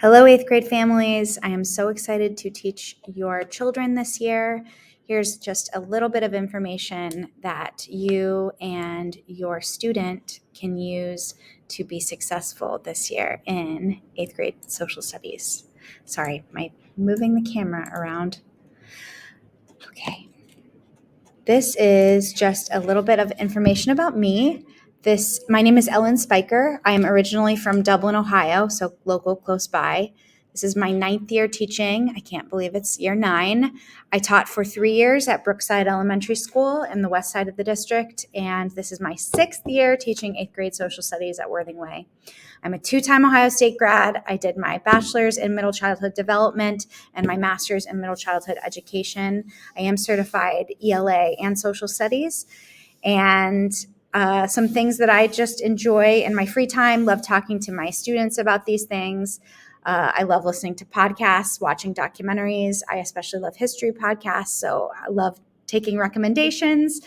Hello, eighth grade families. I am so excited to teach your children this year. Here's just a little bit of information that you and your student can use to be successful this year in eighth grade social studies. Sorry, am I moving the camera around? Okay. This is just a little bit of information about me. My name is Ellen Spiker. I am originally from Dublin, Ohio, so local, close by. This is my 9th year teaching. I can't believe it's year 9. I taught for 3 years at Brookside Elementary School in the west side of the district, and this is my 6th year teaching 8th grade social studies at Worthing Way. I'm a 2-time Ohio State grad. I did my bachelor's in middle childhood development and my master's in middle childhood education. I am certified ELA and social studies. And some things that I just enjoy in my free time, love talking to my students about these things. I love listening to podcasts, watching documentaries. I especially love history podcasts, so I love taking recommendations.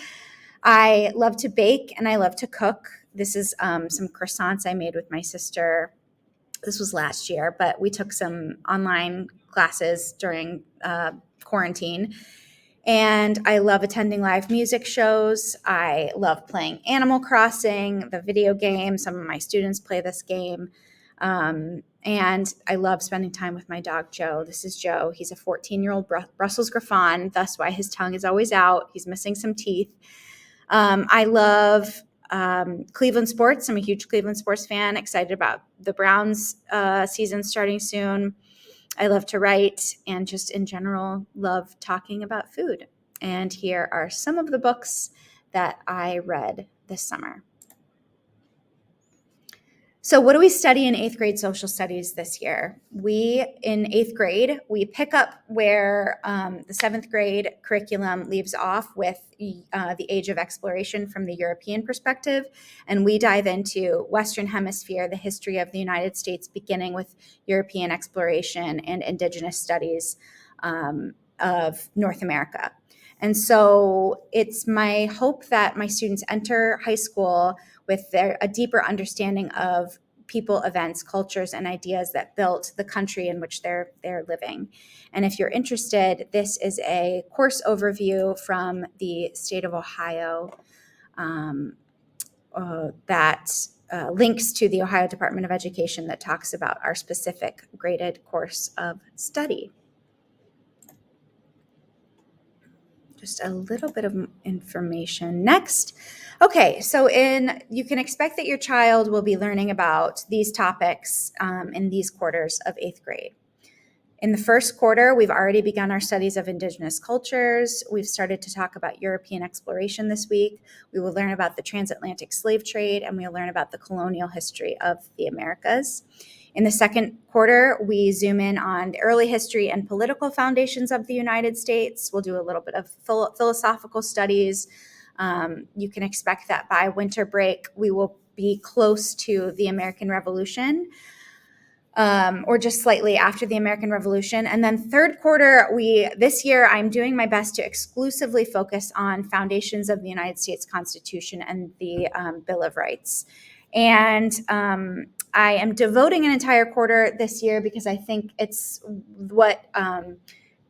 I love to bake and I love to cook. This is some croissants I made with my sister. This was last year, but we took some online classes during quarantine. And I love attending live music shows. I love playing Animal Crossing, the video game. Some of my students play this game. And I love spending time with my dog, Joe. This is Joe. He's a 14-year-old Brussels Griffon. That's why his tongue is always out. He's missing some teeth. I love Cleveland sports. I'm a huge Cleveland sports fan, excited about the Browns season starting soon. I love to write and just in general love talking about food. And here are some of the books that I read this summer. So what do we study in 8th grade social studies this year? In 8th grade, we pick up where the 7th grade curriculum leaves off with the age of exploration from the European perspective. And we dive into Western Hemisphere, the history of the United States, beginning with European exploration and indigenous studies of North America. And so it's my hope that my students enter high school with a deeper understanding of people, events, cultures, and ideas that built the country in which they're living. And if you're interested, this is a course overview from the state of Ohio that links to the Ohio Department of Education that talks about our specific graded course of study. Just a little bit of information next. Okay, so you can expect that your child will be learning about these topics in these quarters of 8th grade. In the first quarter, we've already begun our studies of indigenous cultures. We've started to talk about European exploration this week. We will learn about the transatlantic slave trade, and we'll learn about the colonial history of the Americas. In the second quarter, we zoom in on the early history and political foundations of the United States. We'll do a little bit of philosophical studies. You can expect that by winter break, we will be close to the American Revolution, or just slightly after the American Revolution. And then third quarter, this year, I'm doing my best to exclusively focus on foundations of the United States Constitution and the Bill of Rights. And I am devoting an entire quarter this year because I think it's what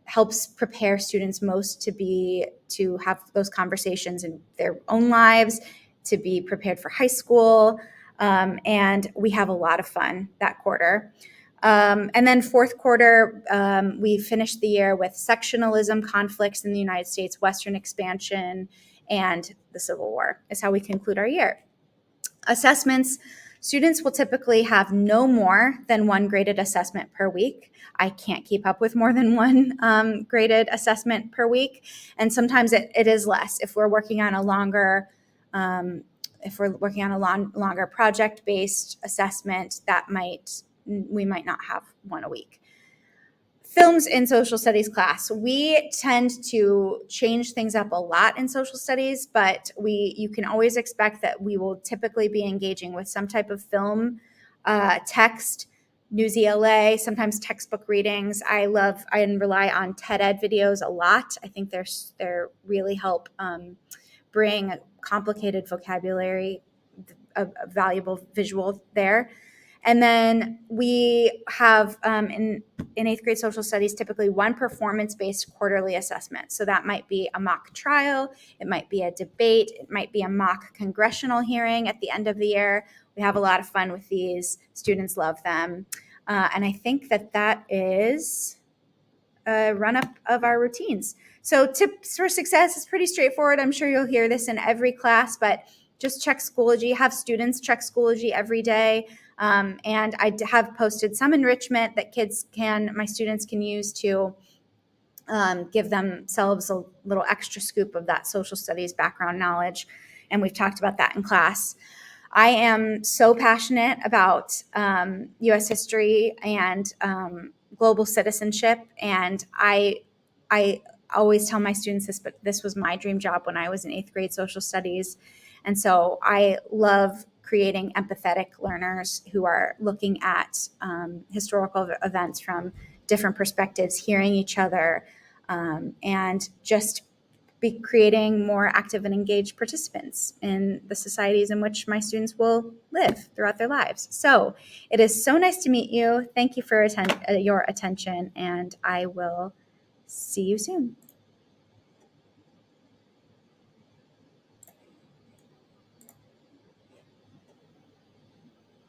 helps prepare students most to have those conversations in their own lives, to be prepared for high school. And we have a lot of fun that quarter. And then fourth quarter, we finished the year with sectionalism, conflicts in the United States, Western expansion, and the Civil War is how we conclude our year. Assessments. Students will typically have no more than one graded assessment per week. I can't keep up with more than one graded assessment per week. And sometimes it is less. If we're working on a longer project-based assessment, we might not have one a week. Films in social studies class. We tend to change things up a lot in social studies, but you can always expect that we will typically be engaging with some type of film, text, News ELA, sometimes textbook readings. I rely on TED Ed videos a lot. I think they're really help bring complicated vocabulary, a valuable visual there. And then we have in eighth grade social studies typically one performance-based quarterly assessment. So that might be a mock trial, it might be a debate, it might be a mock congressional hearing at the end of the year. We have a lot of fun with these. Students love them. And I think that is a run-up of our routines. So tips for success is pretty straightforward. I'm sure you'll hear this in every class, but just check Schoology. Have students check Schoology every day. And I have posted some enrichment that my students can use to give themselves a little extra scoop of that social studies background knowledge. And we've talked about that in class. I am so passionate about U.S. history and global citizenship, and I always tell my students this, but this was my dream job when I was in eighth grade social studies, and so I love creating empathetic learners who are looking at historical events from different perspectives, hearing each other, and just be creating more active and engaged participants in the societies in which my students will live throughout their lives. So it is so nice to meet you. Thank you for your attention, and I will see you soon.